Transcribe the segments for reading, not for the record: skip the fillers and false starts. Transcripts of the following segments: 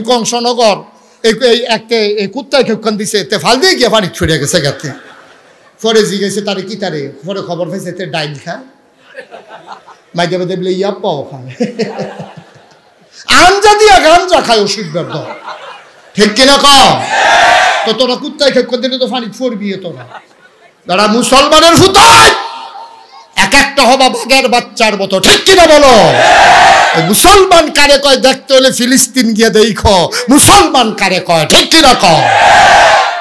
কংসনগর এই একটা এই কুত্তায় কেউক্ষণ দিছে তে ফাল দিয়ে গিয়ে পানি ছড়িয়ে গেছে গাতে পরে জিগেছে তারে কি তারে পরে খবর পাইছে তে ডাইল খায় মাইতে মাইতে বলে ইয়া পাও খায় আঞ্জা দিয়া গাঞ্জা খায় ওষুধ ব্যর্থ ঠিক কিনা কম তো তোরা কুত্তায় কেউক্ষণ দিলে তো পানি পড়বি তোরা যারা মুসলমানের হুতায় এক একটা হবা বাঘের বাচ্চার মতো ঠিক কিনা বলো মুসলমান কারে কয় দেখতে হলে ফিলিস্তিন গিয়ে দেখো মুসলমান কারে কয় ঠিক কিনা কয়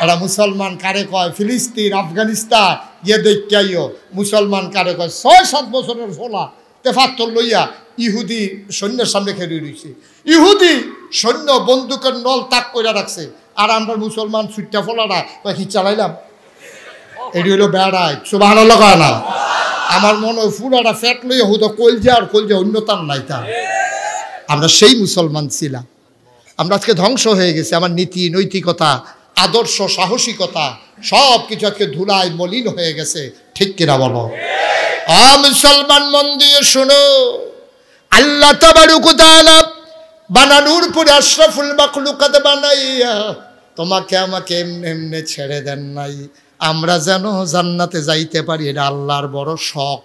এরা মুসলমান কারে কয় ফিলিস্তিন আফগানিস্তান গিয়ে দেখাইও মুসলমান কারে কয় ৬-৭ বছরের ফোলা তেফাত্তর লইয়া ইহুদি সৈন্যের সামনে খেলে রয়েছে ইহুদি সৈন্য বন্দুকের নল তাক করে রাখছে আর আমরা মুসলমান সুইটটা ফোলাটা কি চালাইলাম এটি হলো বেড়ায় সুবহানাল্লাহ কয় না আমার মনে হয় ফুলাটা ফ্যাট লইয়া হতো কলজা আর কলজা অন্যতার নাই তা আমরা সেই মুসলমান ছিলাম আমরা আজকে ধ্বংস হয়ে গেছি আমার নীতি নৈতিকতা আদর্শ সাহসিকতা সব কিছু আজকে ধুলায় মলিন হয়ে গেছে ঠিক কিনা বলো মুসলমান মন দিয়ে শোনো আল্লাহ তাবারক ওয়া তাআলা বানানোর পরে আশরাফুল মাখলুকাত বানাইয়া তোমাকে আমাকে এমনি এমনি ছেড়ে দেন নাই আমরা যেন জান্নাতে যাইতে পারি এটা আল্লাহর বড় শখ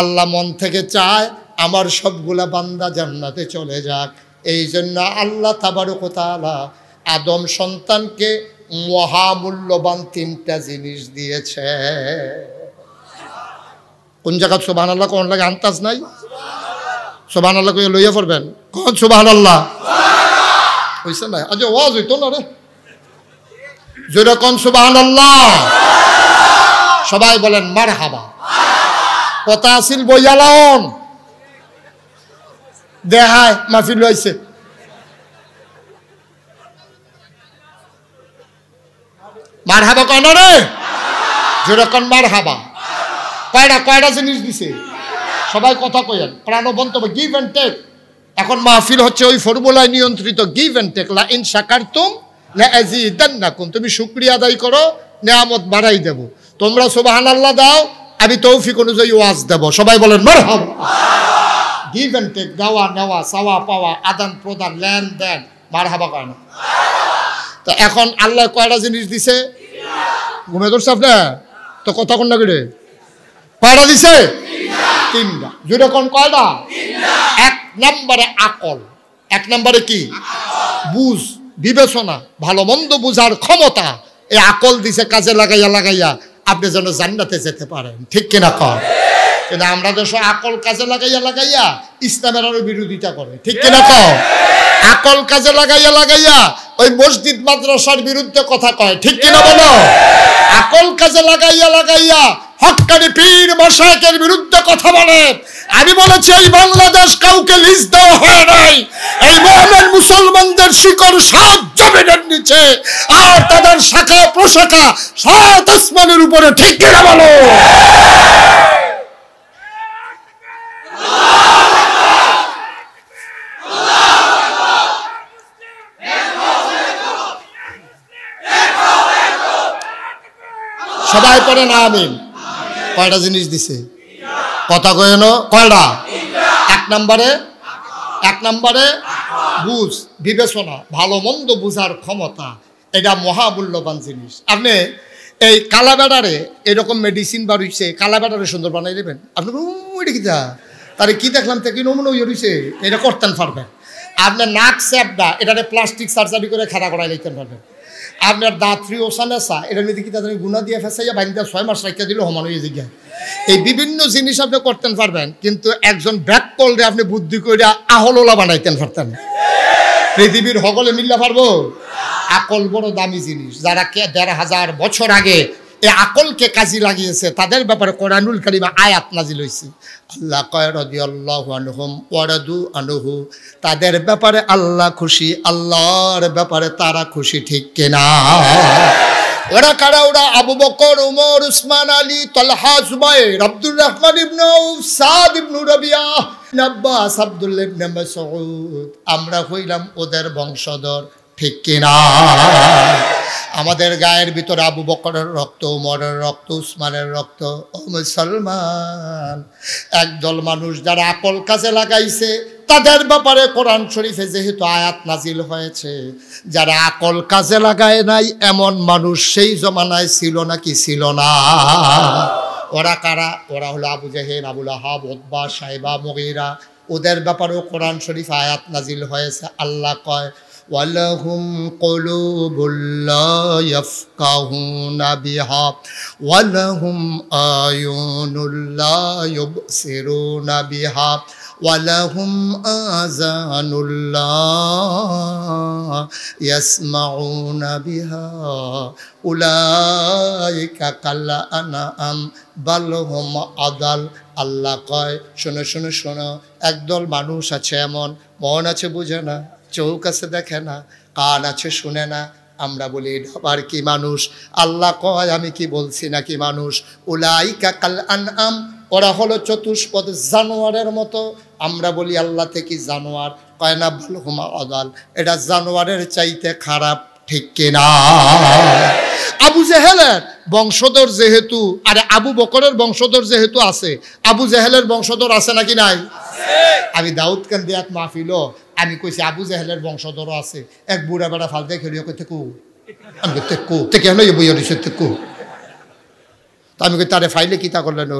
আল্লাহ মন থেকে চায় আমার সবগুলা বান্দা জান্নাতে চলে যাক এই জন্য আল্লাহ তাবারক ওয়া তাআলা আদম সন্তানকে মহামূল্যবান ৩টা জিনিস দিয়েছে কোন জায়গা সুবহানাল্লাহ কোন লাগে আন্তাজ নাই সুবহানাল্লাহ কই লইয়া পড়বেন কোন সুবহানাল্লাহ হইছে না আজ ওয়াজ হইতো না রে জোরে কোন সুবহানাল্লাহ সবাই বলেন মারহাবা কথা আসিল বইয়ালাম দেহায় মাহফিল হইছে মারহাবা কোন রে জোরে কোন মারহাবা কয়টা জিনিস দিছে সবাই কথা কইেন প্রাণবন্ত গিভ এন্ড টেক এখন মাহফিল হচ্ছে ওই ফর্মুলায় নিয়ন্ত্রিত গিভ এন্ড টেক লা ইন শাকারতুম লা আযীদান্নাকুম তুমি শুকরিয়া আদায় করো নিয়ামত বাড়াই দেব তোমরা সুবহানাল্লাহ দাও আমি তৌফিক অনুযায়ী ওয়াজ দেব সবাই বলেন মারহাবা গিভ এন্ড টেক দেওয়া নেওয়া চাওয়া পাওয়া আদান প্রদান লেনদেন মারহাবা কেন তো এখন আল্লাহ কয়টা জিনিস দিছে ঘুমে ধরছে আপনি তো কথা কোন না করে কয়টা দিছে 3টা যেটা কোন কয়টা 1 নম্বরে আকল 1 নম্বরে কি বুঝ বিবেচনা ভালো মন্দ বুঝার ক্ষমতা এই আকল দিছে কাজে লাগাইয়া আপনি যেন জান্নাতে যেতে পারেন ঠিক কিনা কর কিন্তু আমরা দেশ আকল কাজে লাগাইয়া ইসলামের আরো বিরোধিতা করে ঠিক কিনা কর আকল কাজে লাগাইয়া ওই মসজিদ মাদ্রাসার বিরুদ্ধে কথা কয় ঠিক কিনা বলো আকল কাজে লাগাইয়া হক্কানি পীর মাশায়েখের বিরুদ্ধে কথা বলে আমি বলেছি এই বাংলাদেশ কাউকে লিজ দেওয়া হয় নাই এই মুমিন মুসলমানদের শিকড় 7 জমিনের নিচে আর তাদের শাখা প্রশাখা 7 আসমানের উপরে ঠিক কিনা বলো সবাই পড়েন আমিন কয়টা জিনিস দিছে কথা কয়েন কয়টা 1 নম্বরে বুঝ বিবেচনা ভালো মন্দ বুঝার ক্ষমতা এটা মহামূল্যবান জিনিস আপনি এই কালাবেড়ারে এরকম মেডিসিন বার হইছে কালাবেড়ারে সুন্দর বানাই দেবেন আপনি ওইটা কি তারে কি দেখলাম থেকে নমুনা ইয়ে হইছে এটা করতেন পারবেন আপনার নাক স্যাপটা এটারে প্লাস্টিক সার্জারি করে খাড়া করাই লিখতে পারবেন আপনার দাঁত ফ্রি ওসানেসা এটা নিয়ে কি তাদের গুণা দিয়ে ফেসাইয়া বাইন্দা 6 মাস রাখিয়া দিলে সমান হয়ে যায় এই বিভিন্ন জিনিস আপনি করতেন পারবেন কিন্তু একজন ব্যাক কলরে আপনি বুদ্ধি করে আহলোলা বানাইতেন পারতেন পৃথিবীর হগলে মিল্লা পারবো আকল বড় দামি জিনিস যারা ১৫০০ বছর আগে এই আকলকে কাজে লাগিয়েছে তাদের ব্যাপারে কোরআনুল কারীমে আয়াত নাজিল হয়েছে আল্লাহ কয় রাদিয়াল্লাহু আনহুম ওয়া রাদু আনহু তাদের ব্যাপারে আল্লাহ খুশি আল্লাহর ব্যাপারে তারা খুশি ঠিক কিনা ওরা কারা ওরা আবু বকর ওমর উসমান আলী তালহা জুবাইর আব্দুর রহমান ইবনে আউফ সাদ ইবনে রাবিয়া আব্বাস আব্দুল্লাহ ইবনে মাসউদ আমরা হইলাম ওদের বংশধর ঠিক কিনা আমাদের গায়ের ভিতর আবু বকরের রক্ত ওমরের রক্ত উসমানের রক্ত ও মুসলমান একদল মানুষ যারা আকল কাজে লাগাইছে তাদের ব্যাপারে কোরআন শরীফে যেহেতু আয়াত নাজিল হয়েছে, যারা আকল কাজে লাগায় নাই এমন মানুষ সেই জমানায় ছিল নাকি ছিল না? ওরা কারা? ওরা হলো আবু জেহেল, আবু লাহাব, উতবা, সাইবা, মুগীরা। ওদের ব্যাপারেও কোরআন শরীফ আয়াত নাজিল হয়েছে। আল্লাহ কয় ওয়ালাহুম কুলুবুল লা ইয়াফকাহুনা বিহা ওয়ালাহুম আয়ুনুল লা ইউবসিরুনা বিহা ওয়ালাহুম আযানুল লা ইয়াসমাউনা বিহা উলাইকা কাল আনআম বাল হুম আদাল। আল্লাহ কয় শোনো শোনো শোনো, একদল মানুষ আছে এমন, মন আছে বুঝে না, চোখ আছে দেখে না, কান আছে শুনে না। আমরা বলি আবার কি মানুষ? আল্লাহ কয় আমি কি বলছি নাকি মানুষ? উলাইকা কাল আনআম, ওরা হলো চতুষ্পদ জানোয়ারের মতো। আমরা বলি আল্লাহ থেকে জানোয়ার, কয় না বাল হুম আদাল, এটা জানোয়ারের চাইতে খারাপ, ঠিক কিনা? আবু জেহেলের বংশধর যেহেতু, আরে আবু বকরের বংশধর যেহেতু আছে, আবু জেহেলের বংশধর আছে নাকি নাই? আমি দাউদ কান্দি এক মাহফিল, আমি কইছি আবু জেহেলের বংশধরও আছে। এক বুড়া বেড়া ফালতে খেলিও কই থেকু, আমি থেকু থেকে হলো বইয়া দিছে থেকু। তো আমি কই তারে ফাইলে কিতা করলেন?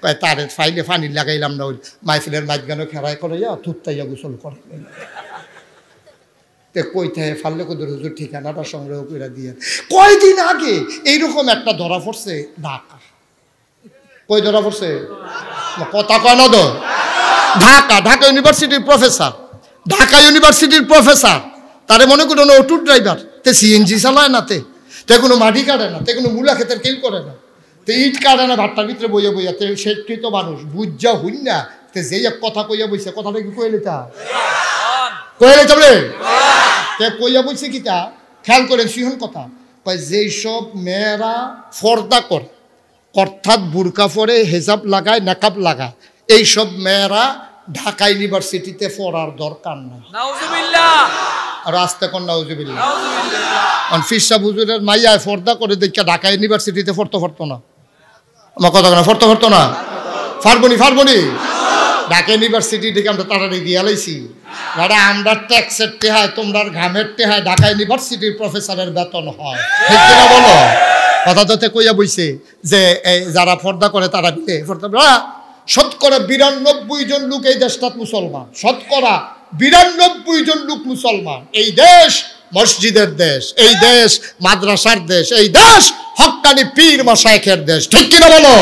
কয় তারে ফাইলে পানি লাগাইলাম না, ওই মাহফিলের মাঝখানে খেরাই করে থুত্তাইয়া গোসল করে। কইতে ফাললে কোদের হুজুর ঠিকানাটা সংগ্রহ করে দিয়ে। কয়দিন আগে এইরকম একটা ধরা পড়ছে ঢাকা। কই ধরা পড়ছে? কথা কয় না তো? ঢাকা, ঢাকা ইউনিভার্সিটির প্রফেসর, ঢাকা ইউনিভার্সিটির প্রফেসর। তারে মনে করুন অটো ড্রাইভার, তে সিএনজি চালায় না, তে কোনো মাটি কাটে না, তে কোনো মূলা ক্ষেতের কেল করে না, তে ইট কাটে না, ভাট্টার ভিতরে বইয়া বইয়া, তে শিক্ষিত মানুষ বুঝা হইন না, তে যেই এক কথা কইয়া বইছে, কথাটা কি কইলে তা কইলে চলে কইয়া বইছে কিতা খেয়াল করেন সিহন কথা। যেই সব মেয়েরা ফর্দা করে, অর্থাৎ বুরকা পরে, হেজাব লাগায়, নেকাব লাগায়, এইসব মেয়েরা ঢাকা ইউনিভার্সিটিতে পড়ার দরকার নাই। আর আস্তে কর নাউজুবিল্লাহ। ফিরসা হুজুরের মাইয়া ফর্দা করে দেখা ঢাকা ইউনিভার্সিটিতে পড়তো না। আমার কথা না, পড়তো না, ফারবনি ঢাকা ইউনিভার্সিটি থেকে আমরা তাড়াতাড়ি দিয়ে লাইছি। দাদা আমরা ট্যাক্সের টেহায়, তোমরা ঘামের টেহায় ঢাকা ইউনিভার্সিটির প্রফেসরের বেতন হয়, ঠিক কিনা বলো? কথা তো কইয়া বইছে যে যারা পর্দা করে তারা বিয়ে পর্দা। শতকরা 92 জন লোক এই দেশটাত মুসলমান, শতকরা 92 জন লোক মুসলমান। এই দেশ মসজিদের দেশ, এই দেশ মাদ্রাসার দেশ, এই দেশ হক্কানি পীর মাশায়েখের দেশ, ঠিক কিনা বলো?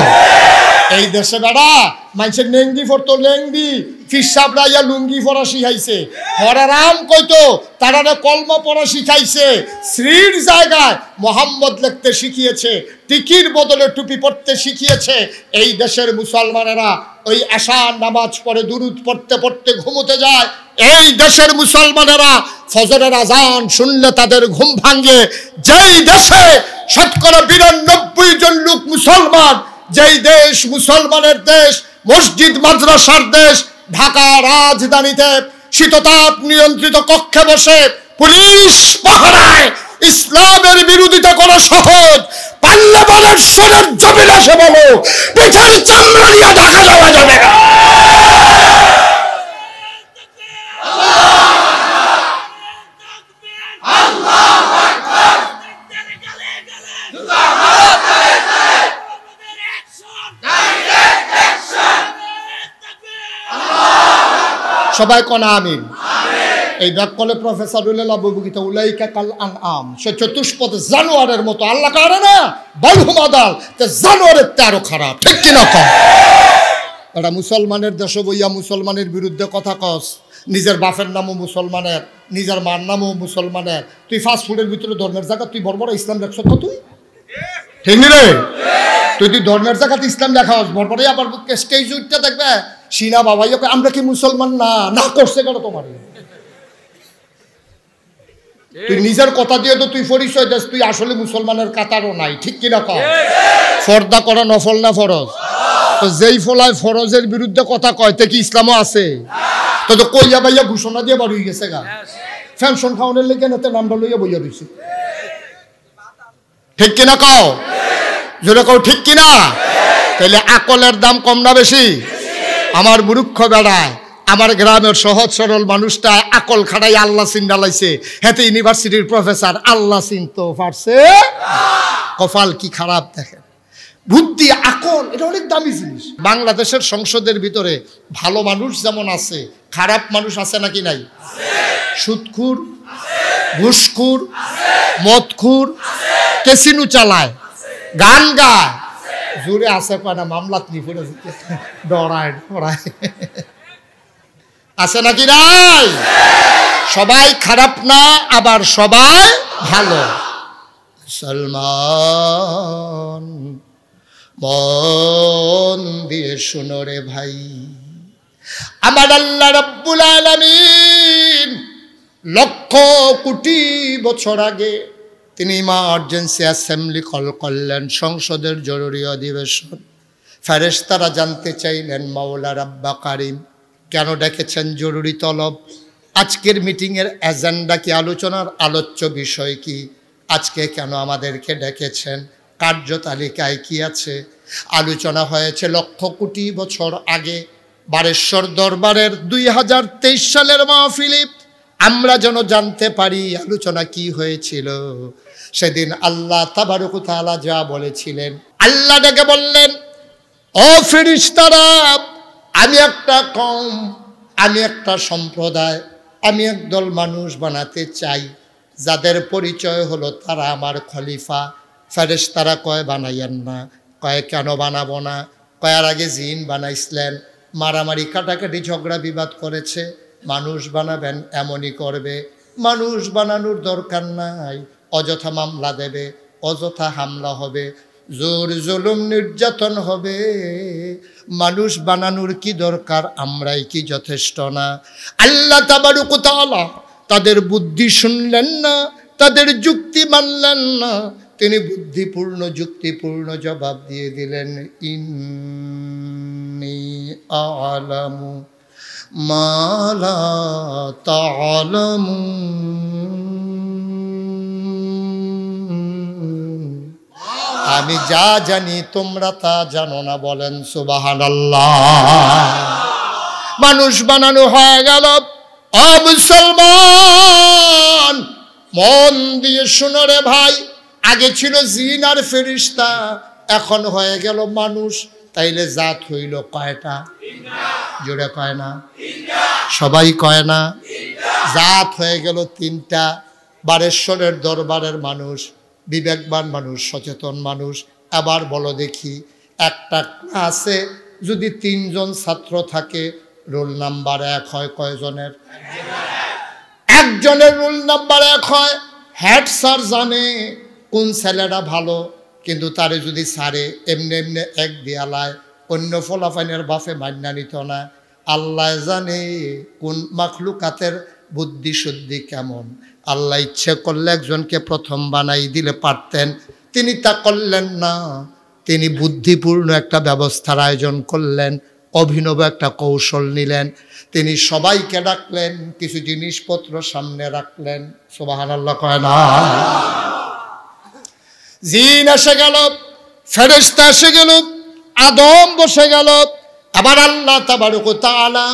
এই দেশে বেড়া মানুষের লেঙ্গি ফরতো, লেঙ্গি ফিসাবরা ইয়া লুঙ্গি পরা শিখাইছে, হরারাম কইতো তারা কলমা পড়া শিখাইছে, শ্রীর জায়গায় মোহাম্মদ লিখতে শিখিয়েছে, টিকির বদলে টুপি পড়তে শিখিয়েছে। এই দেশের মুসলমানেরা ওই এশার নামাজ পড়ে দুরুদ পড়তে পড়তে ঘুমোতে যায়। এই দেশের মুসলমানেরা ফজরের আজান শুনলে তাদের ঘুম ভাঙে। যেই দেশে শতকরা 92 জন লোক মুসলমান, যেই দেশ মুসলমানের দেশ, মসজিদ মাদ্রাসার দেশ, ঢাকা রাজধানীতে শীততাপ নিয়ন্ত্রিত কক্ষে বসে পুলিশ পাহারায় ইসলামের বিরোধিতা করা সহজ। পাল্লা বলের সোনার জমিন আসে বলো, পিঠের চামড়া নিয়ে ঢাকা যাওয়া যাবে না। সবাই কোন আমিন। এই ব্যাকলে প্রফেসর উল্লাহ উলাইকা কাল আনআম, সে চতুষ্পদ জানোয়ারের মতো। আল্লাহ কারে না বালহুম আদাল, তে জানোয়ারের তেরো খারাপ, ঠিক কিনা কম? এটা মুসলমানের দেশে বইয়া মুসলমানের বিরুদ্ধে কথা কস, নিজের বাপের নামও মুসলমানের, নিজের মার নামও মুসলমানের। তুই ফাস্ট ফুডের ভিতরে ধর্মের জায়গা তুই বড় বড় ইসলাম দেখছ তো, তুই ঠিক নি রে? তুই ধর্মের জায়গাতে ইসলাম দেখাস, বড় আবার স্টেজ উঠতে দেখবে সিনা বাবাই আমরা কি মুসলমান না, না করছে কেন তোমার? তুই নিজের কথা দিয়ে তো তুই পরিচয় দেস তুই আসলে মুসলমানের কাতারও নাই, ঠিক কিনা কম? ফর্দা করা নফল না ফরজ? তো যেই ফলায় ফরজের বিরুদ্ধে কথা কয় তে কি ইসলামও আছে? তো তো কইয়া বাইয়া ঘোষণা দিয়ে বার হয়ে গেছে গা, ফ্যানশন খাওয়ানোর লেগে না নামটা লইয়া বইয়া দিছে, ঠিক কিনা কও? জোরে কও ঠিক কিনা? তাহলে আকলের দাম কম না বেশি? আমার মূর্খ বেড়ায় আমার গ্রামের সহজ সরল মানুষটা আকল খাড়াই আল্লাহ চিন্তা লাইছে, হেতে ইউনিভার্সিটির প্রফেসর আল্লাহ চিনতে পারছে। কপাল কি খারাপ দেখেন। বুদ্ধি আকল এটা অনেক দামি জিনিস। বাংলাদেশের সংসদের ভিতরে ভালো মানুষ যেমন আছে, খারাপ মানুষ আছে নাকি নাই? সুদখুর, ঘুষখুর, মদখুর, ক্যাসিনো চালায়, গান গায়, জোরে আছে কয়না মামলাত নি পড়ে ডরায় ডরায়, আছে নাকি নাই? সবাই খারাপ না, আবার সবাই ভালো। সলমান মন দিয়ে শুনো রে ভাই, আমার আল্লাহ রাব্বুল আলামিন লক্ষ কোটি বছর আগে তিনি ইমার্জেন্সি অ্যাসেম্বলি কল করলেন, সংসদের জরুরি অধিবেশন। ফেরেশতারা জানতে চাইলেন মাওলা রাব্বা কারিম কেন ডেকেছেন, জরুরি তলব। আজকের মিটিংয়ের এজেন্ডা কি, আলোচনার আলোচ্য বিষয় কি, আজকে কেন আমাদেরকে ডেকেছেন, কার্যতালিকায় কি আছে? আলোচনা হয়েছে লক্ষ কোটি বছর আগে বারেশ্বর দরবারের 2023 সালের মাহফিলে। আমরা যেন জানতে পারি আলোচনা কি হয়েছিল। সেদিন আল্লাহ তাবারক ওয়া তাআলা যা বলেছিলেন, আল্লাহ ডেকে বললেন, ও ফেরেশতারা, আমি একটা কওম, আমি একটা সম্প্রদায়, আমি একদল মানুষ বানাতে চাই যাদের পরিচয় হলো তারা আমার খলিফা। ফেরেশতারা কয় বানাইয়েন না। কয় কেন বানাবো না? কয়ার আগে জিন বানাইছিলেন, মারামারি কাটাকাটি ঝগড়া বিবাদ করেছে, মানুষ বানাবেন এমনই করবে। মানুষ বানানোর দরকার নাই, অযথা মামলা দেবে, অযথা হামলা হবে, জোর জুলুম নির্যাতন হবে। মানুষ বানানোর কি দরকার? আমরাই কি যথেষ্ট না? আল্লাহ তাবারক ওয়া তাআলা তাদের বুদ্ধি শুনলেন না, তাদের যুক্তি মানলেন না। তিনি বুদ্ধিপূর্ণ যুক্তিপূর্ণ জবাব দিয়ে দিলেন, ইন্নী আ'লামু মা লা তা'লামুন, আমি যা জানি তোমরা তা জানো না। বলেন সুবহানাল্লাহ। মানুষ বানানো হয়ে গেল। ও মুসলমান, মন দিয়ে শুনো রে ভাই, আগে ছিল জিন আর ফেরেশতা, এখন হয়ে গেল মানুষ। তাইলে জাত হইল কয়টা? জোরে কয় না? সবাই কয় না? জাত হয়ে গেল 3টা। বারেশ্বরের দরবারের মানুষ, বিবেকবান মানুষ, সচেতন মানুষ। আবার বলো দেখি, একটা ক্লাসে যদি 3 জন ছাত্র থাকে, রোল নাম্বার 1 হয় কয়জনের? একজনের রোল নাম্বার 1 হয়। হেড স্যার জানে কোন ছেলেটা ভালো, কিন্তু তারে যদি সারে এমনি এমনি 1 দিয়ালায়, অন্য ফলাফাইনের বাফে মান্যা নিত না। আল্লাহ জানে কোন মাখলুকাতের বুদ্ধি শুদ্ধি কেমন। আল্লাহ ইচ্ছে করলে একজনকে প্রথম বানাই দিলে পারতেন, তিনি তা করলেন না। তিনি বুদ্ধিপূর্ণ একটা ব্যবস্থার আয়োজন করলেন, অভিনব একটা কৌশল নিলেন। তিনি সবাইকে ডাকলেন, কিছু জিনিসপত্র সামনে রাখলেন। সুবহানাল্লাহ কয় না? জিন এসে গেল, ফেরেশতা এসে গেল, আদম বসে গেল। আবার আল্লাহ তাবারক ওয়া তাআলা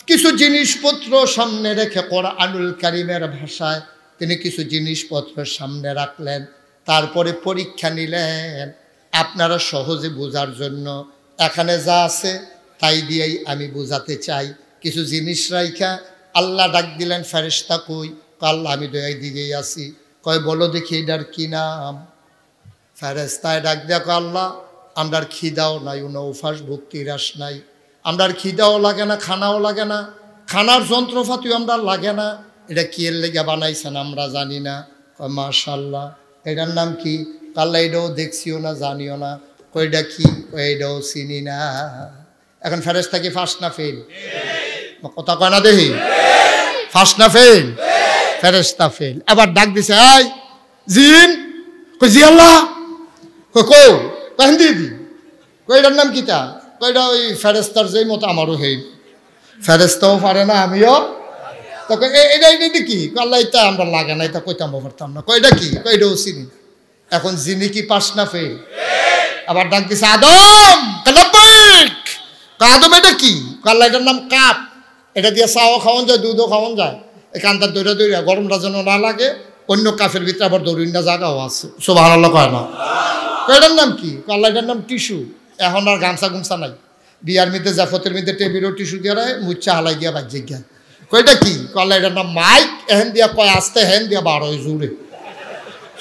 কিছু জিনিসপত্র সামনে রেখে কোরআনুল কারীমের ভাষায় তিনি কিছু জিনিসপত্র সামনে রাখলেন। তারপরে পরীক্ষা নিলেন আপনারা সহজে বোঝার জন্য। এখানে যা আছে তাই দিয়েই আমি বোঝাতে চাই। কিছু জিনিস রাইখা আল্লাহ ডাক দিলেন, ফেরেশতা কই? আল্লাহ আমি দয়াই দিকেই আছি। কয় বলো দেখি এটার কি নাম? ফেরেশতায় ডাক দেখো, আল্লাহ আমরার খিদাও নাই, উনৌফাস ভক্তি রাস নাই, আমরার খিদাও লাগে না, খানাও লাগে না, খানার যন্ত্রপাতিও আমরা লাগে না। এটা কি এর লেগে বানাইছেন আমরা জানি না। মাশাআল্লাহ, এটার নাম কি? আল্লাহ এটাও দেখছিও না, জানিও না। কইটা কি? এটাও চিনি না। এখন ফেরেশতা কি ফার্স্ট না ফেল? কথা কয় না দেখি, ফার্স্ট না ফেল? ফেরেশতা ফেল। আবার ডাক দিছে, এই জিন। কই জি আল্লাহ। কই কো কাহিন দিদি, কইটার নাম কিতা? কইটা ওই ফেরেশতার যেই মতো আমারও হেই, ফেরেশতাও পারে না আমিও। তখন এটা কি? আল্লাহ এটা আমরা লাগে না, এটা কইতাম পারতাম না। কইটা কি? কইটাও চিনি। এখন জিনি কি পাস না ফেল? আবার ডাক দিছে, আদম। আদম এটা কি? আল্লাহ এটার নাম কাপ। এটা দিয়ে চাও খাওয়ান যায়, দুধও খাওয়ান যায়। এই কান্তার দৌড়া দৌড়া গরমটা যেন না লাগে, অন্য কাফের ভিতরে আবার দৌড়িন না জায়গাও আছে। সুবহানাল্লাহ কয় না? এটার নাম কি? আল্লাহ এটার নাম টিস্যু। এখন আর গামছা গুমছা নাই, বিয়ার মধ্যে জাফতের মধ্যে টেবিলও টিস্যু দিয়ে রায়, মুচ্ছা হালাই গিয়া বাজ্যে গিয়া। কয়টা কি? আল্লাহ এটার নাম মাইক। এহেন দিয়া কয় আসতে, হেন দিয়া 12 জুড়ে।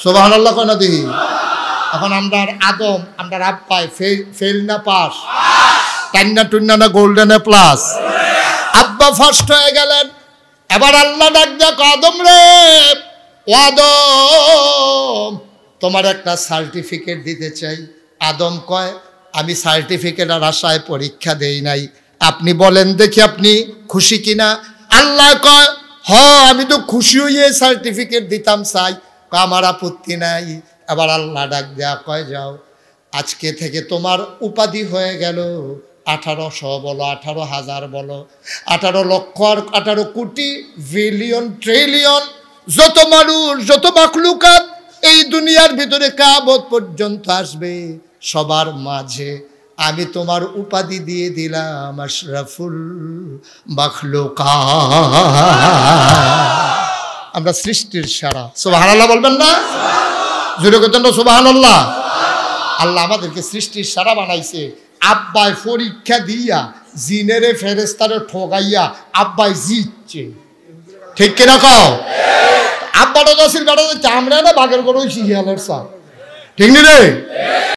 সুবহানাল্লাহ কয় না দিহি? এখন আমরা আদম, আমরা আব্বাই ফেল না পাস, টান্না টুন্না না গোল্ডেনে প্লাস। আব্বা ফার্স্ট হয়ে গেলেন। এবার আল্লাহ ডাক দেখ, আদম রে, ও আদম, তোমার একটা সার্টিফিকেট দিতে চাই। আদম কয়, আমি সার্টিফিকেট আর আশায় পরীক্ষা দেই নাই, আপনি বলেন দেখি আপনি খুশি কিনা। আল্লাহ কয়, হ আমি তো খুশি হইয়ে সার্টিফিকেট দিতাম চাই, আমার আপত্তি নাই। এবার আল্লাহ ডাক দেয়া কয়, যাও, আজকে থেকে তোমার উপাধি হয়ে গেল 1800 বলো, 18,000 বলো, 18 লক্ষ আর 18 কোটি বিলিয়ন ট্রিলিয়ন যত মানুষ, যত মাখলুকাত এই দুনিয়ার ভিতরে কিয়ামত পর্যন্ত আসবে, সবার মাঝে আমি তোমার উপাধি দিয়ে দিলাম আশরাফুল মাখলুকাত। আমরা সৃষ্টির সেরা। সুবহানাল্লাহ বলবেন না? জোরে কথা সুবহানাল্লাহ। আল্লাহ আমাদেরকে সৃষ্টির সেরা বানাইছে। আব্বাই পরীক্ষা দিয়া জিনেরে ফেরেস্তারে ঠগাইয়া আব্বাই জিতছে, ঠিক কিনা কও? আব্বাটা দশের বেড়া আমরা না বাঘের গরু শিয়ালের সা, ঠিক নি রে?